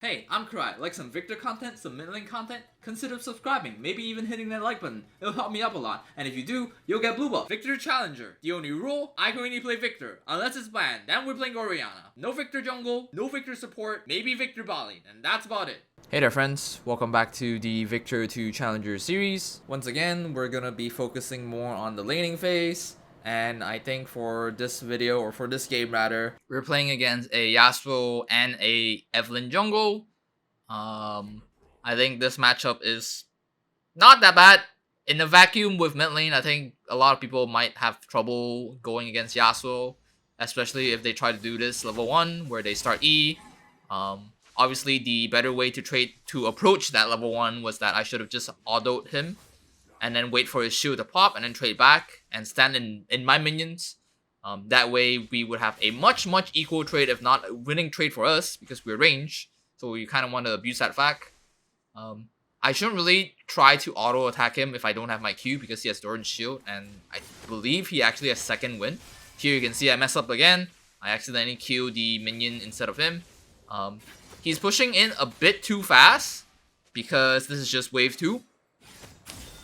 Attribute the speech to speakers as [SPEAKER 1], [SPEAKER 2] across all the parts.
[SPEAKER 1] Hey, I'm Karai. Like some Viktor content, some YASUO content? Consider subscribing, maybe even hitting that like button. It'll help me up a lot, and if you do, you'll get blue buff. Viktor Challenger. The only rule, I can only play Viktor, unless it's banned, then we're playing Orianna. No Viktor jungle, no Viktor support, maybe Viktor Bali, and that's about it. Hey there friends, welcome back to the Viktor 2 Challenger series. Once again, we're gonna be focusing more on the laning phase. And I think for this video, or for this game rather, we're playing against a YASUO and a EVELYNN jungle. I think this matchup is not that bad. In the vacuum with mid lane, I think a lot of people might have trouble going against YASUO, especially if they try to do this level 1 where they start E. Obviously, the better way to approach that level 1 was that I should have just autoed him and then wait for his shield to pop and then trade back and stand in my minions. That way we would have a much equal trade, if not a winning trade for us, because we're range. So we kind of want to abuse that fact. I shouldn't really try to auto attack him if I don't have my Q, because he has Doran's shield, and I believe he actually has second win. Here you can see I mess up again. I accidentally killed the minion instead of him. He's pushing in a bit too fast because this is just wave 2.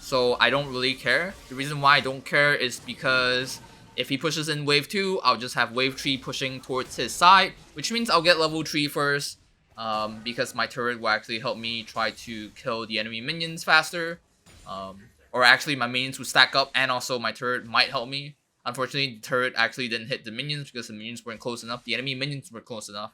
[SPEAKER 1] So I don't really care. The reason why I don't care is because if he pushes in wave 2, I'll just have wave 3 pushing towards his side, which means I'll get level 3 first, because my turret will actually help me try to kill the enemy minions faster. Or actually my minions will stack up, and also my turret might help me. Unfortunately, the turret actually didn't hit the minions because the minions weren't close enough. The enemy minions were close enough.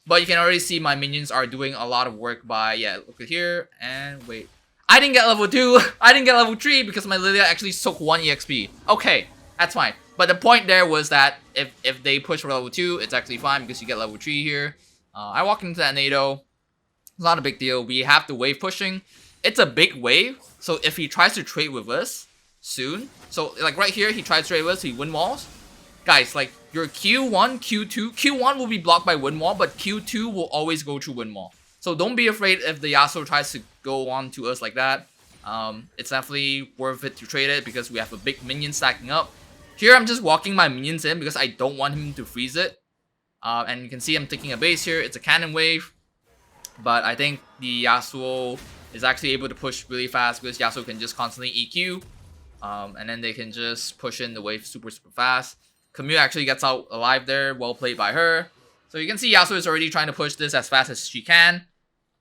[SPEAKER 1] But you can already see my minions are doing a lot of work by, look at here, and wait. I didn't get level 2, I didn't get level 3 because my Lilia actually took 1 EXP. Okay, that's fine. But the point there was that if they push for level 2, it's actually fine because you get level 3 here. I walk into that NATO. It's not a big deal. We have the wave pushing. It's a big wave, so if he tries to trade with us soon, so like right here, he tries to trade with us, he win walls. Guys, like your Q1, Q1 will be blocked by win wall, but Q2 will always go through win wall. So don't be afraid if the YASUO tries to go on to us like that. It's definitely worth it to trade it because we have a big minion stacking up. Here I'm just walking my minions in because I don't want him to freeze it. And you can see I'm taking a base here. It's a cannon wave. But I think the YASUO is actually able to push really fast because YASUO can just constantly EQ. And then they can just push in the wave super fast. Camille actually gets out alive there. Well played by her. So you can see YASUO is already trying to push this as fast as she can.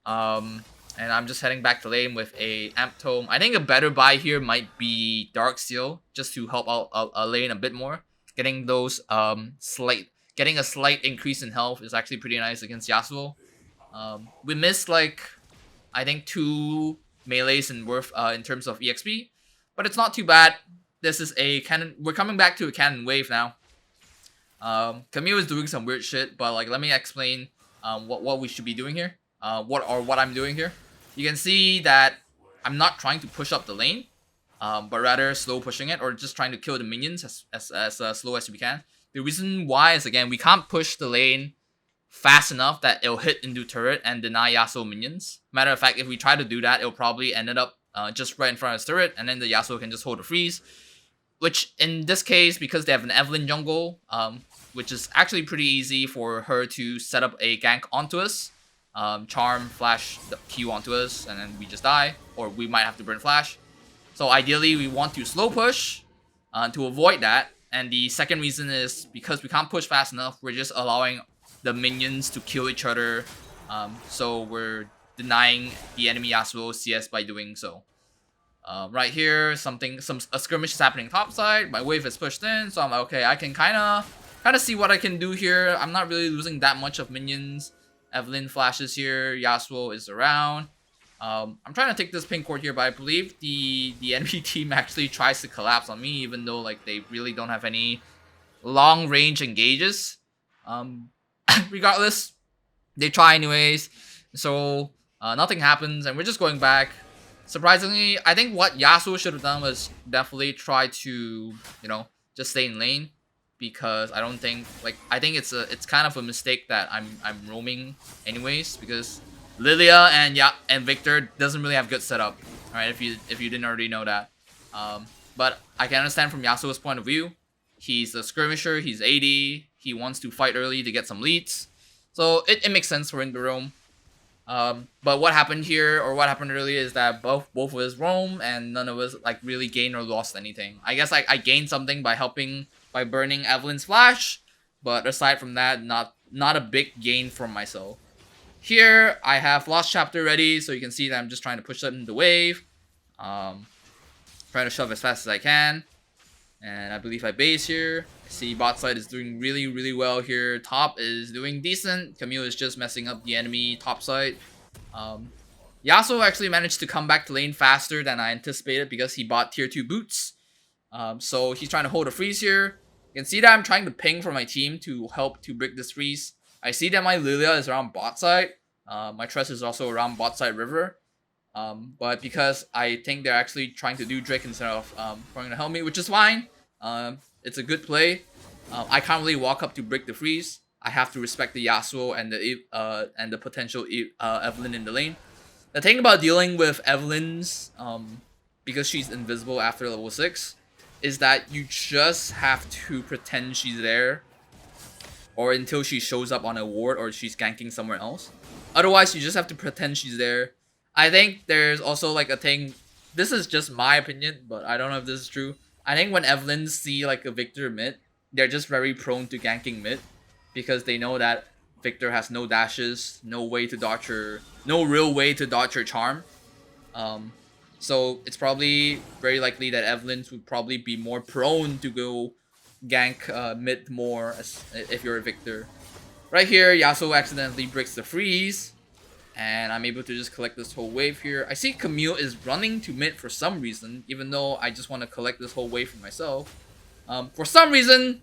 [SPEAKER 1] And I'm just heading back to lane with a Amp Tome. I think a better buy here might be Dark Steel, just to help out a lane a bit more. Getting those getting a slight increase in health is actually pretty nice against YASUO. We missed like I think 2 melees in worth in terms of EXP, but it's not too bad. This is a cannon. We're coming back to a cannon wave now. Camille is doing some weird shit, but like let me explain what we should be doing here. What I'm doing here. You can see that I'm not trying to push up the lane, but rather slow pushing it, or just trying to kill the minions as slow as we can. The reason why is, again, we can't push the lane fast enough that it'll hit into turret and deny YASUO minions. Matter of fact, if we try to do that, it'll probably end up just right in front of his turret, and then the YASUO can just hold a freeze. Which in this case, because they have an EVELYNN jungle, which is actually pretty easy for her to set up a gank onto us. Charm, flash the Q onto us, and then we just die, or we might have to burn flash. So ideally we want to slow push to avoid that, and the second reason is because we can't push fast enough, we're just allowing the minions to kill each other, so we're denying the enemy YASUO CS by doing so. Right here, a skirmish is happening top side, my wave is pushed in, so I'm like, okay, I can kind of see what I can do here. I'm not really losing that much of minions. EVELYNN flashes here, YASUO is around. I'm trying to take this pink court here, but I believe the enemy team actually tries to collapse on me, even though like they really don't have any long range engages. Regardless, they try anyways. So nothing happens, and we're just going back. Surprisingly, I think what YASUO should have done was definitely try to, just stay in lane. Because I don't think, I think it's kind of a mistake that I'm roaming anyways, because Lilia and Viktor doesn't really have good setup. All right, if you didn't already know that. But I can understand from YASUO's point of view. He's a skirmisher. He's 80. He wants to fight early to get some leads. So it makes sense for him to roam.
[SPEAKER 2] But what happened here, or what happened earlier, is that both of us roam and none of us like really gained or lost anything. I guess I gained something by helping by burning Evelyn's flash, but aside from that, not a big gain for myself. Here I have Lost Chapter ready, so you can see that I'm just trying to push them in the wave, um, trying to shove as fast as I can. And I believe I base here. See, bot side is doing really well here. Top is doing decent. Camille is just messing up the enemy top side. Um, YASUO actually managed to come back to lane faster than I anticipated because he bought tier 2 boots. So he's trying to hold a freeze here. You can see that I'm trying to ping for my team to help to break this freeze. I see that my Lilia is around bot side. My Tress is also around bot side river. But because I think they're actually trying to do Drake instead of trying to help me, which is fine. It's a good play. I can't really walk up to break the freeze. I have to respect the Yasuo and the potential Evelynn in the lane. The thing about dealing with Evelynn's, because she's invisible after level 6, is that you just have to pretend she's there, or until she shows up on a ward or she's ganking somewhere else. Otherwise, you just have to pretend she's there. I think there's also like a thing. This is just my opinion, but I don't know if this is true. I think when Evelynn see like a Viktor mid, they're just very prone to ganking mid because they know that Viktor has no dashes, no way to dodge her, no real way to dodge her charm. So it's probably very likely that Evelynn would probably be more prone to go gank mid more if you're a Viktor. Right here, Yasuo accidentally breaks the freeze. And I'm able to just collect this whole wave here. I see Camille is running to mid for some reason, even though I just want to collect this whole wave for myself. For some reason,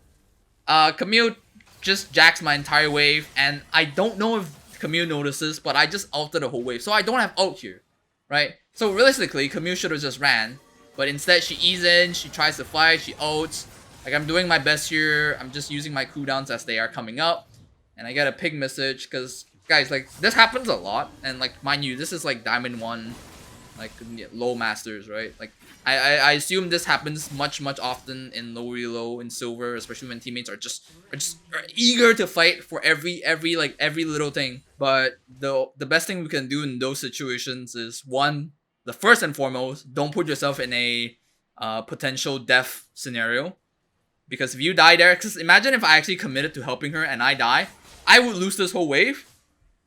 [SPEAKER 2] Camille just jacks my entire wave, and I don't know if Camille notices, but I just ulted the whole wave, so I don't have ult here, right? So realistically, Camille should have just ran, but instead she eases in, she tries to fight, she ults. Like, I'm doing my best here. I'm just using my cooldowns as they are coming up, and I get a ping message because, guys, like, this happens a lot, and like, mind you, this is like Diamond 1, like, low masters, right? Like, I assume this happens much often in low elo in silver, especially when teammates are just eager to fight for every little thing. But the best thing we can do in those situations is, one, the first and foremost, don't put yourself in a potential death scenario, because if you die there, because imagine if I actually committed to helping her and I die, I would lose this whole wave,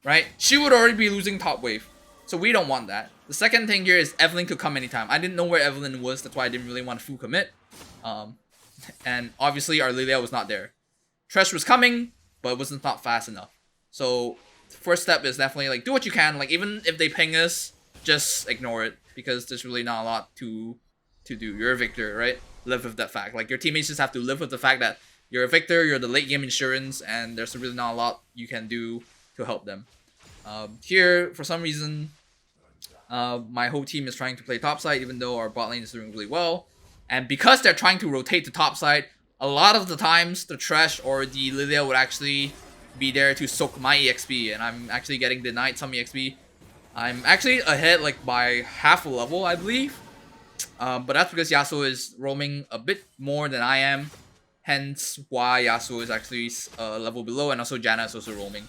[SPEAKER 2] right? She would already be losing top wave. So we don't want that. The second thing here is Evelynn could come anytime. I didn't know where Evelynn was. That's why I didn't really want to full commit. And obviously our Lilia was not there. Thresh was coming, but it was not fast enough. So first step is definitely like do what you can. Like even if they ping us, just ignore it because there's really not a lot to do. You're a Viktor, right? Live with that fact. Like your teammates just have to live with the fact that you're a Viktor, you're the late game insurance, and there's really not a lot you can do to help them. Here, for some reason, my whole team is trying to play topside, even though our bot lane is doing really well. And because they're trying to rotate to topside, a lot of the times the Thresh or the Lilia would actually be there to soak my EXP, and I'm actually getting denied some EXP. I'm actually ahead like by half a level, I believe. But that's because Yasuo is roaming a bit more than I am. Hence why Yasuo is actually a level below, and also Janna is also roaming.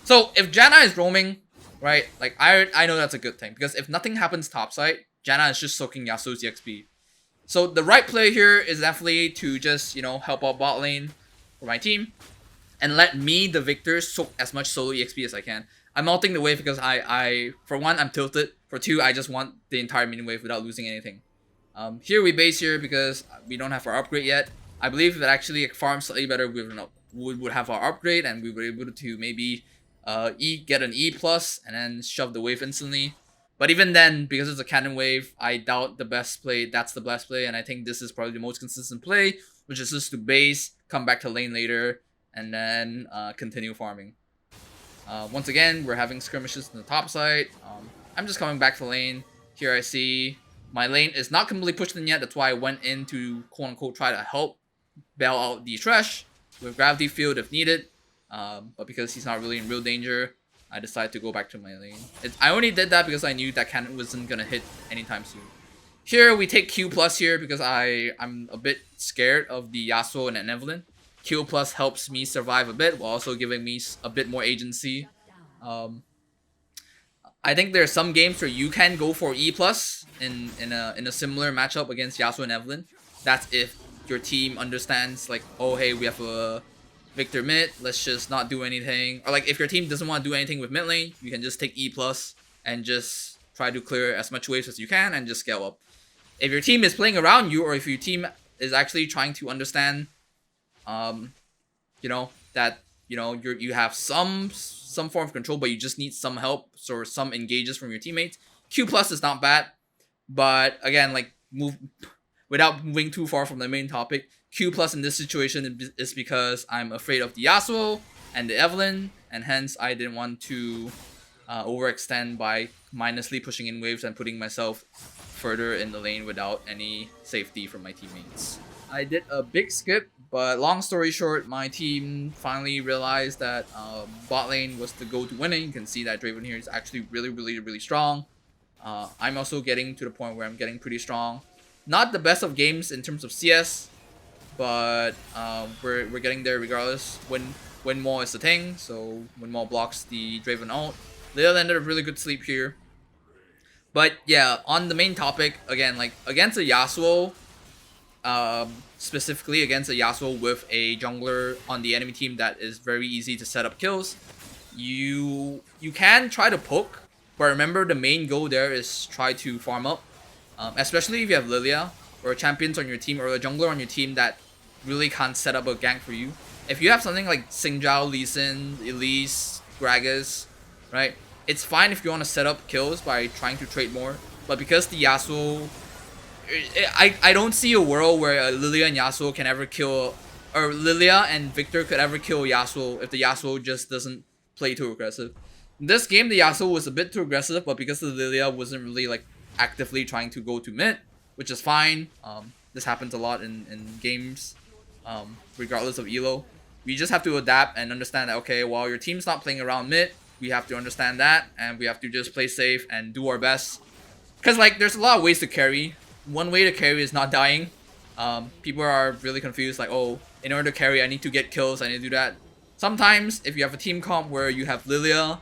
[SPEAKER 2] So if Janna is roaming, right, like I know that's a good thing, because if nothing happens topside, Janna is just soaking Yasuo's EXP. So the right play here is definitely to just, you know, help out bot lane for my team and let me, the Viktor, soak as much solo EXP as I can. I'm ulting the wave because I for one, I'm tilted. For two, I just want the entire minion wave without losing anything. Here we base here because we don't have our upgrade yet. I believe that actually farm slightly better, we would have our upgrade and we were able to maybe get an E plus and then shove the wave instantly. But even then, because it's a cannon wave, I doubt the best play. That's the best play, and I think this is probably the most consistent play, which is just to base, come back to lane later, and then continue farming. Once again, we're having skirmishes on the top side. I'm just coming back to lane. Here I see my lane is not completely pushed in yet. That's why I went in to quote-unquote try to help bail out the Thresh with Gravity Field if needed. But because he's not really in real danger, I decided to go back to my lane. I only did that because I knew that cannon wasn't gonna hit anytime soon. Here we take Q plus here because I'm a bit scared of the Yasuo and Evelynn. Q plus helps me survive a bit while also giving me a bit more agency. I think there are some games where you can go for E plus in a similar matchup against Yasuo and Evelynn. That's if your team understands like, oh hey, we have a Viktor mid, let's just not do anything. Or like if your team doesn't want to do anything with mid lane, you can just take E plus and just try to clear as much waves as you can and just scale up. If your team is playing around you, or if your team is actually trying to understand, you know, that you have some form of control, but you just need some help or some engages from your teammates, Q plus is not bad. But again, like without moving too far from the main topic, Q plus in this situation is because I'm afraid of the YASUO and the EVELYNN, and hence I didn't want to overextend by minusly pushing in waves and putting myself further in the lane without any safety from my teammates. I did a big skip, but long story short, my team finally realized that bot lane was the go to winning. You can see that Draven here is actually really strong. I'm also getting to the point where I'm getting pretty strong. Not the best of games in terms of CS, but we're getting there regardless. Win Maul is the thing, so Win Maul blocks the Draven ult. Leo landed a really good sleep here. But yeah, on the main topic, again, like against a YASUO, specifically against a YASUO with a jungler on the enemy team that is very easy to set up kills, you can try to poke, but remember the main goal there is try to farm up, especially if you have Lilia or champions on your team or a jungler on your team that really can't set up a gank for you. If you have something like Xingjiao, Lee Sin, Elise, Gragas, right? It's fine if you want to set up kills by trying to trade more, but because the YASUO, I don't see a world where Lilia and YASUO can ever kill, or Lilia and Viktor could ever kill YASUO if the YASUO just doesn't play too aggressive. In this game, the YASUO was a bit too aggressive, but because the Lilia wasn't really like actively trying to go to mid, which is fine. This happens a lot in games, regardless of elo. We just have to adapt and understand that, okay, while your team's not playing around mid, we have to understand that, and we have to just play safe and do our best. Because like, there's a lot of ways to carry. One way to carry is not dying. People are really confused, like, oh, in order to carry, I need to get kills, I need to do that. Sometimes, if you have a team comp where you have Lilia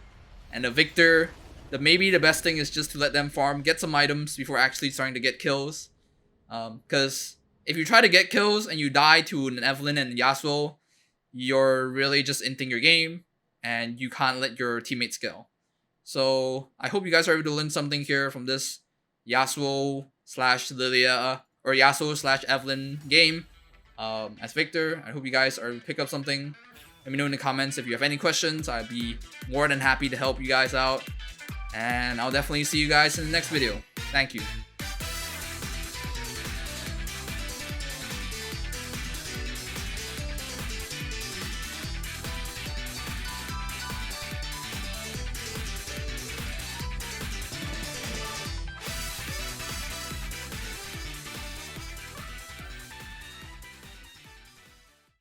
[SPEAKER 2] and a Viktor, maybe the best thing is just to let them farm, get some items before actually starting to get kills. Because if you try to get kills and you die to an EVELYNN and YASUO, you're really just inting your game, and you can't let your teammates scale. So I hope you guys are able to learn something here from this YASUO/Lilia or YASUO/EVELYNN game. As Viktor, I hope you guys are pick up something. Let me know in the comments if you have any questions. I'd be more than happy to help you guys out. And I'll definitely see you guys in the next video. Thank you.